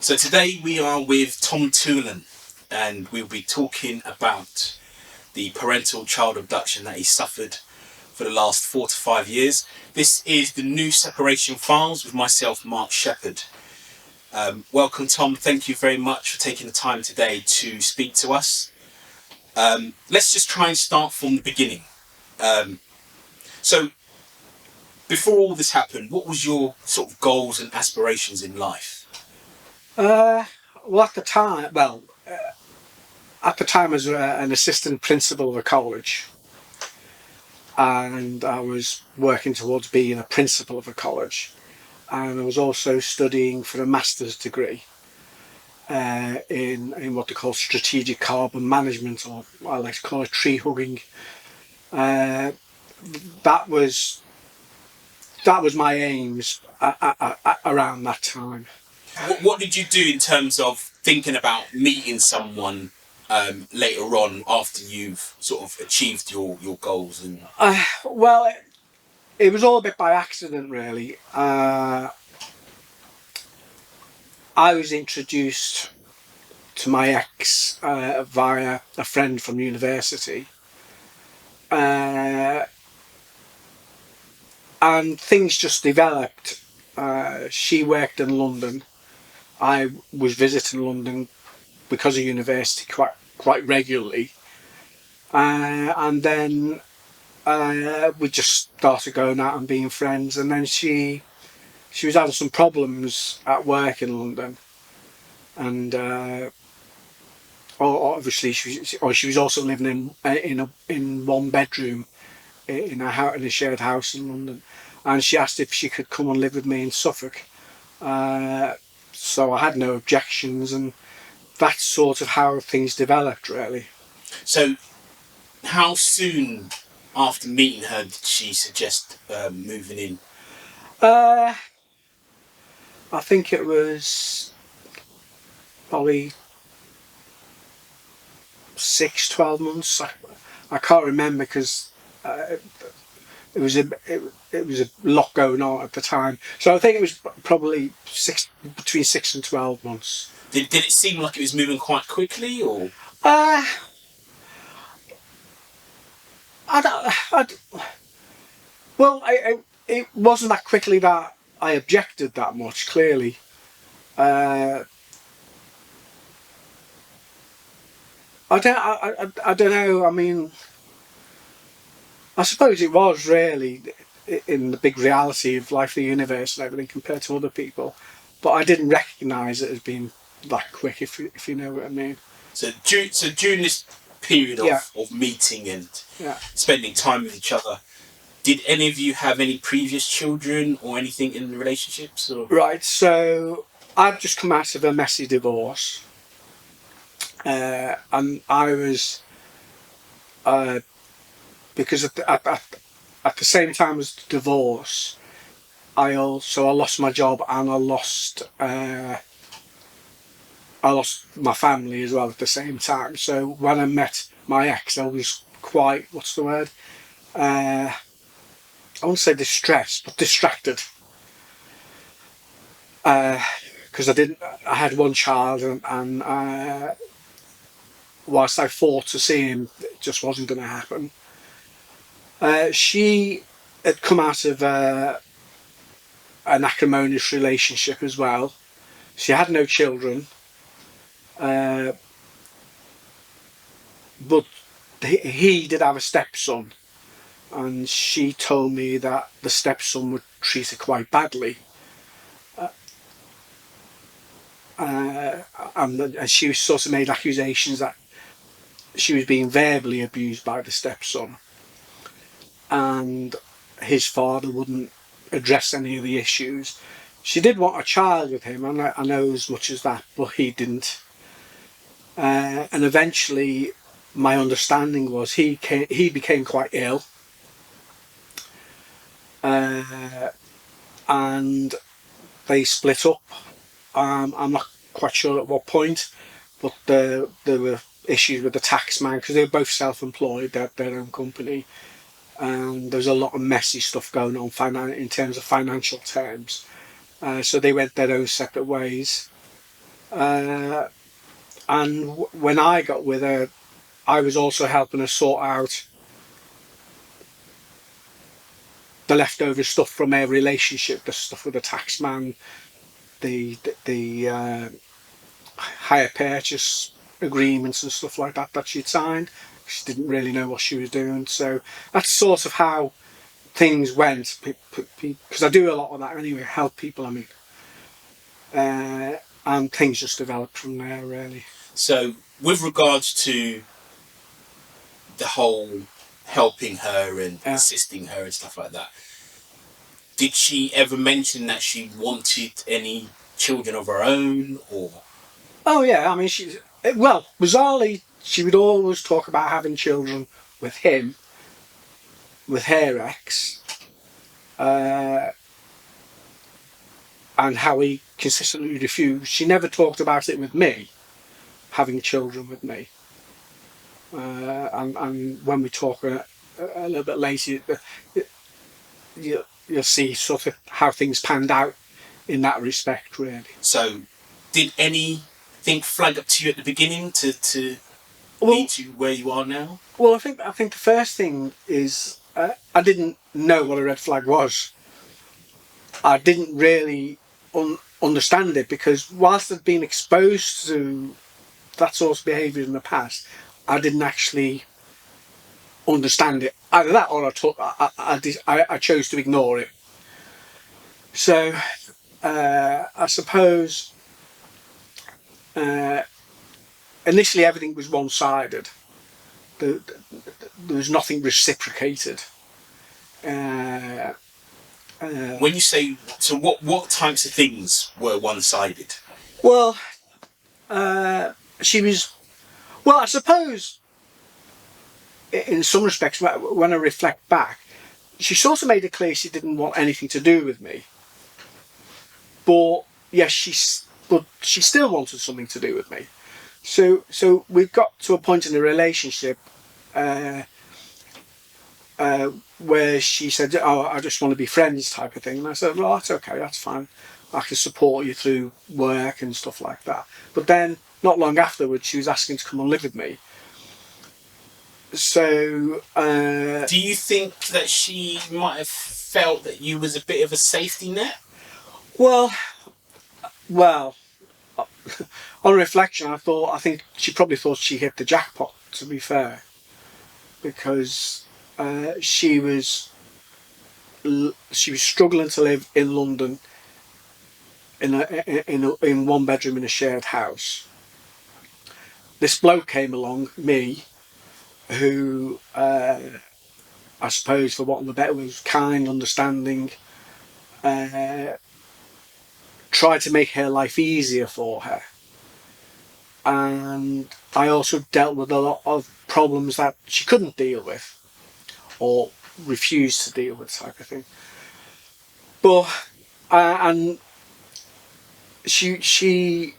So today we are with Tom Toolan, and we'll be talking about the parental child abduction that he suffered for the last 4 to 5 years. This is the New Separation Files with myself, Mark Sheppard. Welcome, Tom. Thank you very much for taking the time today to speak to us. Let's just try and start from the beginning. So, before all this happened, what was your sort of goals and aspirations in life? At the time I was an assistant principal of a college, and I was working towards being a principal of a college, and I was also studying for a master's degree in what they call strategic carbon management, or I like to call it tree hugging. That was my aims around that time. What did you do in terms of thinking about meeting someone later on after you've sort of achieved your goals? And it was all a bit by accident, really. I was introduced to my ex via a friend from university, and things just developed. She worked in London. I was visiting London because of university quite regularly, and then we just started going out and being friends. And then she was having some problems at work in London, and obviously she was also living in one bedroom in a shared house in London, and she asked if she could come and live with me in Suffolk. So I had no objections, and that's sort of how things developed, really. So, how soon after meeting her did she suggest moving in? I think it was probably 6-12 months. I can't remember because it was a lot going on at the time. So I think it was probably between 6 and 12 months. Did it seem like it was moving quite quickly, or? It wasn't that quickly that I objected that much, clearly. I don't know. I mean, I suppose it was really, in the big reality of life, the universe and everything, compared to other people. But I didn't recognise it as being that quick, if you know what I mean. So during this period of meeting and spending time with each other, did any of you have any previous children or anything in the relationships? Or? Right, so I'd just come out of a messy divorce, and I was, because at the same time as the divorce, I lost my job, and I lost my family as well at the same time. So when I met my ex, I was quite, what's the word? I won't say distressed, but distracted. Because I had one child, and whilst I fought to see him, it just wasn't going to happen. She had come out of an acrimonious relationship as well. She had no children, but he did have a stepson, and she told me that the stepson would treat her quite badly. And she sort of made accusations that she was being verbally abused by the stepson, and his father wouldn't address any of the issues. She did want a child with him, and I know as much as that, but he didn't. And eventually, my understanding was he became quite ill, and they split up. I'm not quite sure at what point, but there were issues with the tax man, because they were both self-employed, they had their own company, and there was a lot of messy stuff going on in terms of financial terms. So they went their own separate ways. And when I got with her, I was also helping her sort out the leftover stuff from her relationship, the stuff with the taxman, the hire purchase agreements and stuff like that she'd signed. She didn't really know what she was doing, so that's sort of how things went. Because I do a lot of that anyway, help people. I mean, and things just developed from there, really. So, with regards to the whole helping her and assisting her and stuff like that, did she ever mention that she wanted any children of her own, or? Oh yeah, I mean, bizarrely, she would always talk about having children with him, with her ex, and how he consistently refused. She never talked about it with me, having children with me. And when we talk a little bit later, you'll see sort of how things panned out in that respect, really. So, did anything flag up to you at the beginning to lead you where you are now? Well, I think the first thing is I didn't know what a red flag was. I didn't really understand it, because whilst I'd been exposed to that sort of behaviour in the past, I didn't actually understand it. Either that, or I chose to ignore it. So I suppose initially everything was one-sided. There was nothing reciprocated. When you say, so what types of things were one-sided? Well, she was. Well, I suppose in some respects, when I reflect back, she sort of made it clear she didn't want anything to do with me. But yes, she still wanted something to do with me. So we got to a point in the relationship where she said, "Oh, I just want to be friends," type of thing. And I said, "Well, that's okay, that's fine. I can support you through work and stuff like that." But then, not long afterwards, she was asking to come and live with me. So, do you think that she might have felt that you was a bit of a safety net? Well, on reflection, I think she probably thought she hit the jackpot, to be fair, because she was struggling to live in London in one bedroom in a shared house. This bloke came along, me, who I suppose, for want of a better word, was kind, understanding, tried to make her life easier for her. And I also dealt with a lot of problems that she couldn't deal with, or refused to deal with, type of thing. But and she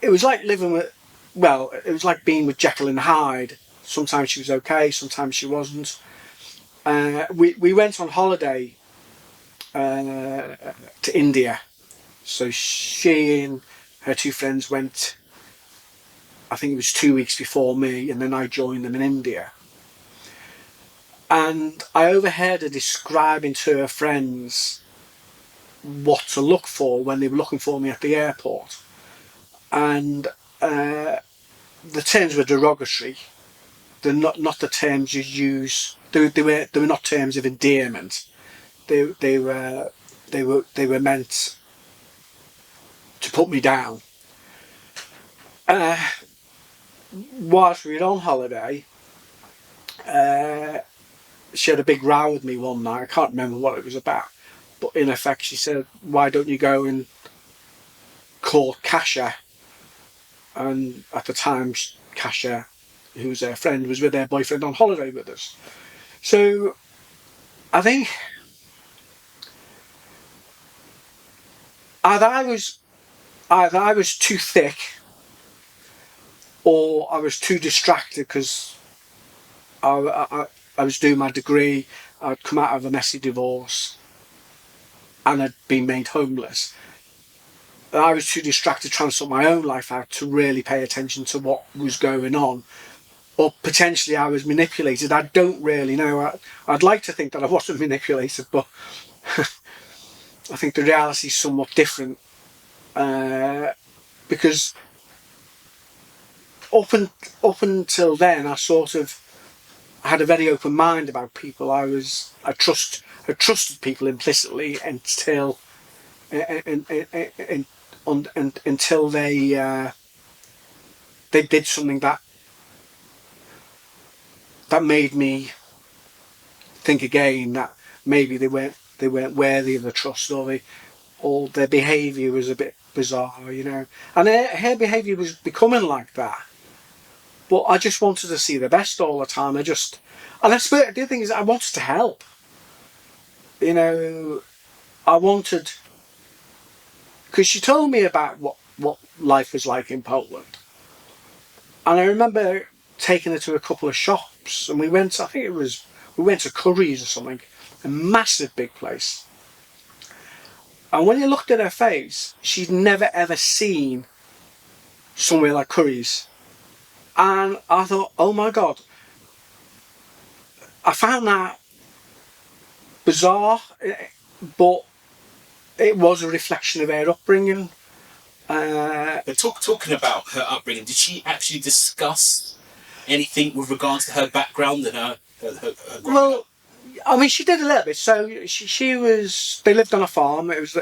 it was like living with, well, it was like being with Jekyll and Hyde. Sometimes she was okay, sometimes she wasn't. We went on holiday to India. So she and her two friends went, I think it was 2 weeks before me, and then I joined them in India. And I overheard her describing to her friends what to look for when they were looking for me at the airport. And the terms were derogatory. They're not the terms you use. They were not terms of endearment. They were meant to put me down. Whilst we were on holiday, she had a big row with me one night. I can't remember what it was about, but in effect she said, "Why don't you go and call Kasia?" And at the time, Kasia, who was her friend, was with her boyfriend on holiday with us. So I think either I was too thick, or I was too distracted, because I was doing my degree. I'd come out of a messy divorce and I'd been made homeless. I was too distracted trying to sort my own life out to really pay attention to what was going on. Or potentially I was manipulated. I don't really know. I'd like to think that I wasn't manipulated, but I think the reality is somewhat different. Because up until then, I had a very open mind about people. I trusted people implicitly until they did something that made me think again that maybe they weren't worthy of the trust, or their behaviour was a bit bizarre, you know. And her behaviour was becoming like that. But I just wanted to see the best all the time. The other thing is, I wanted to help. You know, because she told me about what life was like in Poland. And I remember taking her to a couple of shops, and we went to Curry's or something, a massive big place. And when you looked at her face, she'd never ever seen somewhere like Curry's. And I thought, oh my God, I found that bizarre, but it was a reflection of her upbringing. But talking about her upbringing, did she actually discuss anything with regards to her background and her well, I mean, she did a little bit. So they lived on a farm. It was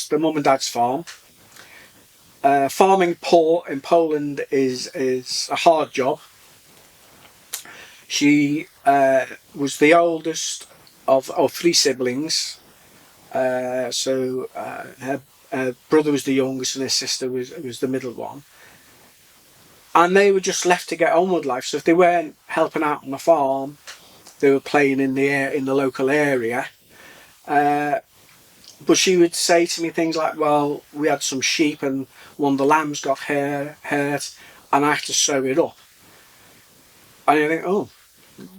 the mum and dad's farm. Farming in Poland is a hard job. She was the oldest of 3 siblings. Her brother was the youngest, and her sister was the middle one. And they were just left to get on with life. So if they weren't helping out on the farm, they were playing in the local area. But she would say to me things like, well, we had some sheep and one of the lambs got hurt and I had to sew it up. And I think, oh,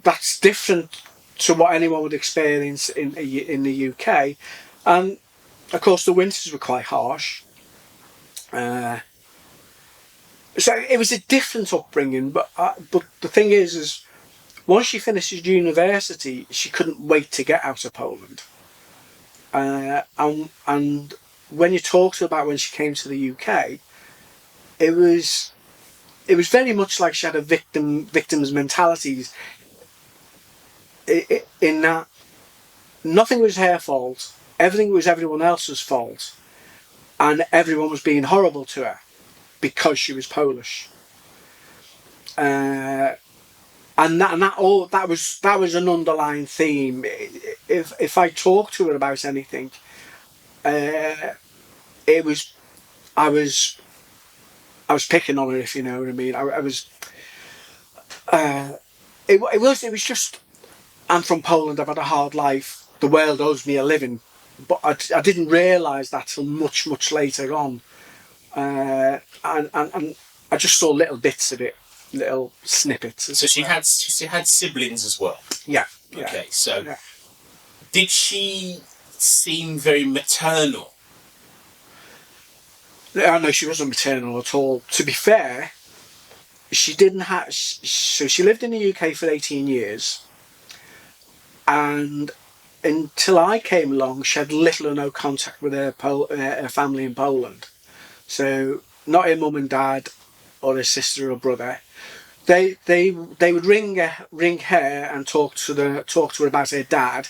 that's different to what anyone would experience in the UK. And of course the winters were quite harsh. So it was a different upbringing, but the thing is once she finishes university, she couldn't wait to get out of Poland. And when you talk to her about when she came to the UK, it was very much like she had a victim's mentality, in that nothing was her fault, everything was everyone else's fault, and everyone was being horrible to her because she was Polish. And that was an underlying theme. If I talked to her about anything, I was picking on her, if you know what I mean. It was just, I'm from Poland, I've had a hard life, the world owes me a living, but I didn't realise that till much later on, and I just saw little bits of it. Little snippets. So she had siblings as well. Yeah. Okay. So, did she seem very maternal? No, she wasn't maternal at all. To be fair, she didn't have. So she lived in the UK for 18 years, and until I came along, she had little or no contact with her family in Poland. So not her mum and dad, or her sister or brother. They would ring her and talk to her about her dad,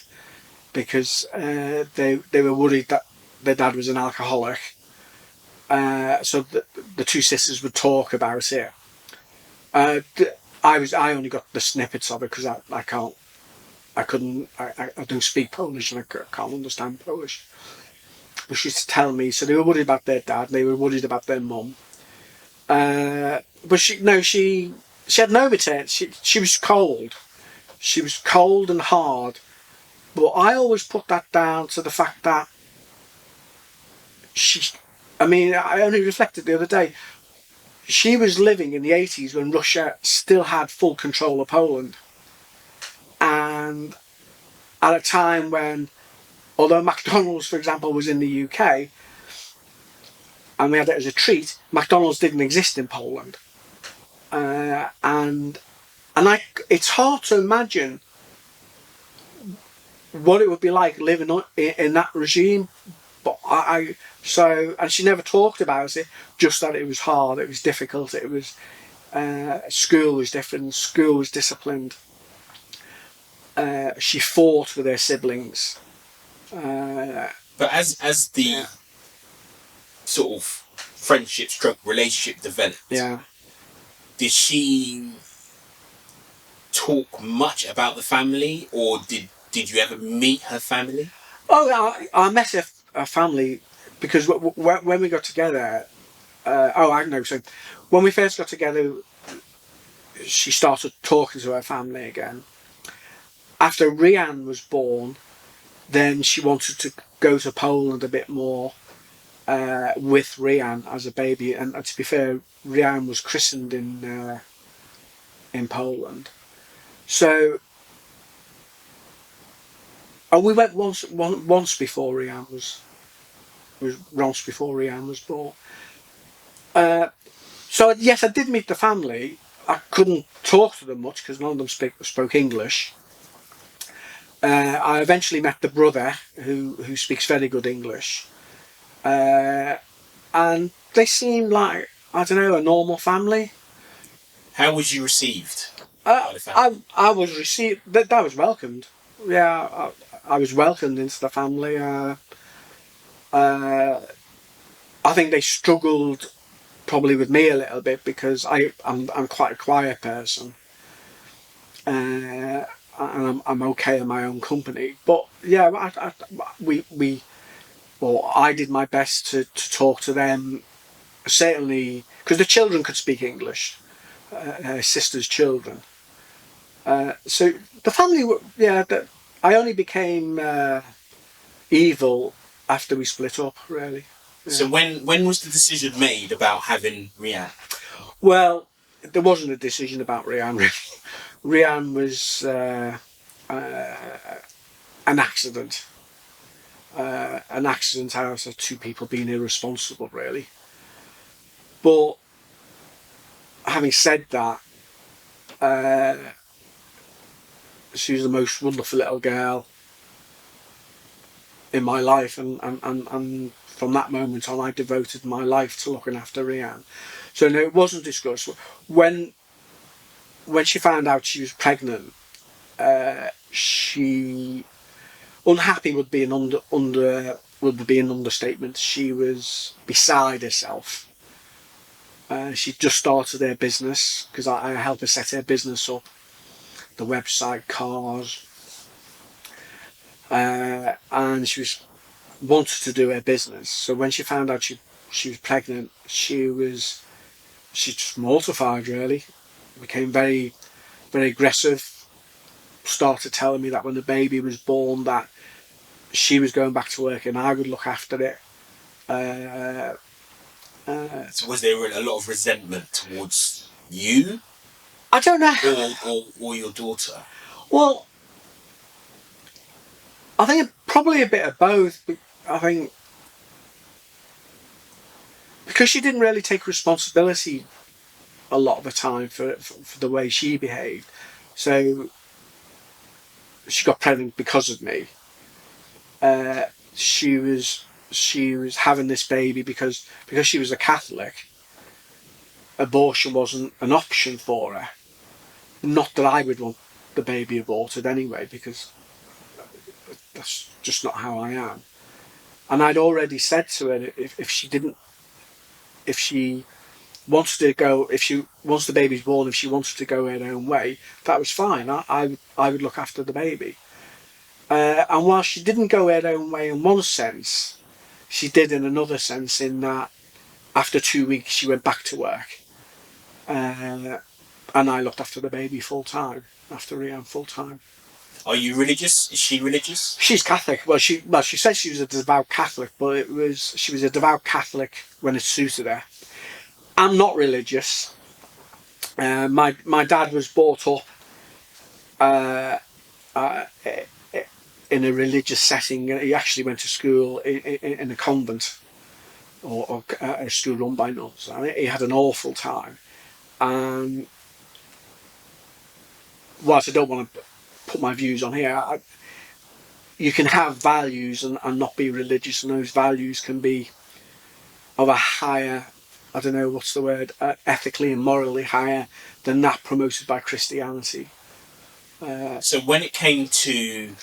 because they were worried that their dad was an alcoholic. So the 2 sisters would talk about it. I only got the snippets of it because I don't speak Polish and I can't understand Polish. But she used to tell me, so they were worried about their dad, they were worried about their mum. But she had no maternity. She was cold. She was cold and hard. But I always put that down to the fact that I only reflected the other day. She was living in the 80s when Russia still had full control of Poland. And at a time when, although McDonald's, for example, was in the UK, and we had it as a treat. McDonald's didn't exist in Poland, it's hard to imagine what it would be like living in that regime. But and she never talked about it, just that it was hard, it was difficult, it was, school was different, school was disciplined. She fought with her siblings. But as the sort of friendship stroke relationship developed, did she talk much about the family, or did you ever meet her family? Oh, I met her family because when we got together, I know. So when we first got together, she started talking to her family again. After Rhian was born, then she wanted to go to Poland a bit more with Rhian as a baby. And to be fair, Rhian was christened in Poland. So, and we went once before Rhian was born. So yes, I did meet the family. I couldn't talk to them much because none of them spoke English. I eventually met the brother who speaks very good English, and they seemed like, I don't know, a normal family. How was you received by the family? I was received. That I was welcomed. Yeah, I was welcomed into the family. I think they struggled probably with me a little bit because I'm quite a quiet person, and I'm okay in my own company. But yeah, I did my best to talk to them, certainly because the children could speak English, her sister's children. So the family, I only became evil after we split up, really. Yeah. So when was the decision made about having Rhian? Well, there wasn't a decision about Rhian, really. Rhian was an accident. An accident out of two people being irresponsible, really. But having said that, she was the most wonderful little girl in my life, and from that moment on I devoted my life to looking after Rhian. So no, it wasn't discussed. When she found out she was pregnant, she, unhappy would be an understatement. She was beside herself. She just started her business because I helped her set her business up, the website, cars, and she wanted to do her business. So when she found out she was pregnant, she just mortified, really. Became very, very aggressive. Started telling me that when the baby was born that she was going back to work and I would look after it. So was there a lot of resentment towards you? I don't know. Or your daughter? Well, I think probably a bit of both. I think because she didn't really take responsibility a lot of the time for the way she behaved. So she got pregnant because of me. She was having this baby because she was a Catholic. Abortion wasn't an option for her. Not that I would want the baby aborted anyway, because that's just not how I am. And I'd already said to her if she wants to go, once the baby's born, if she wanted to go her own way, that was fine. I would look after the baby. And while she didn't go her own way in one sense, she did in another sense, in that after 2 weeks she went back to work. And I looked after the baby full time, after Rhian full time. Are you religious? Is she religious? She's Catholic. Well, she said she was a devout Catholic, but she was a devout Catholic when it suited her. I'm not religious. My dad was brought up in a religious setting. He actually went to school in a convent. or a school run by nuns. And he had an awful time. And whilst I don't want to put my views on here, you can have values and not be religious, and those values can be of a higher, I don't know what's the word, ethically and morally higher than that promoted by Christianity. So when it came to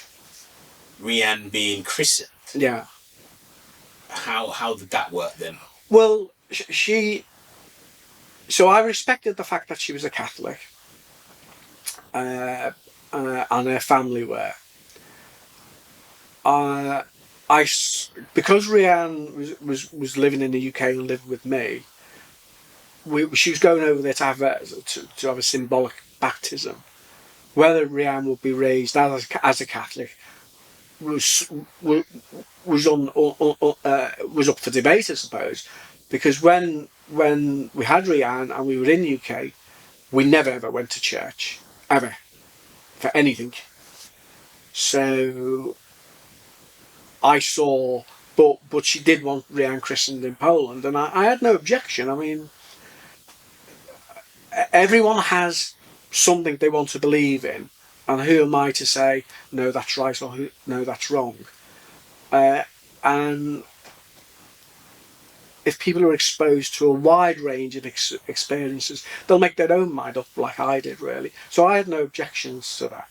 Rhiann being christened, Yeah. how did that work then? Well, so I respected the fact that she was a Catholic, and her family were. Because Rhiann was living in the UK and lived with me, she was going over there to have a symbolic baptism. Whether Rhiann would be raised as a Catholic was up for debate, I suppose, because when we had Rhiann and we were in the UK, we never ever went to church ever for anything. So I saw, but she did want Rhiann christened in Poland, and I had no objection. I mean, everyone has something they want to believe in, and who am I to say no, that's right, or no, that's wrong? And if people are exposed to a wide range of experiences, they'll make their own mind up, like I did, really. So I had no objections to that.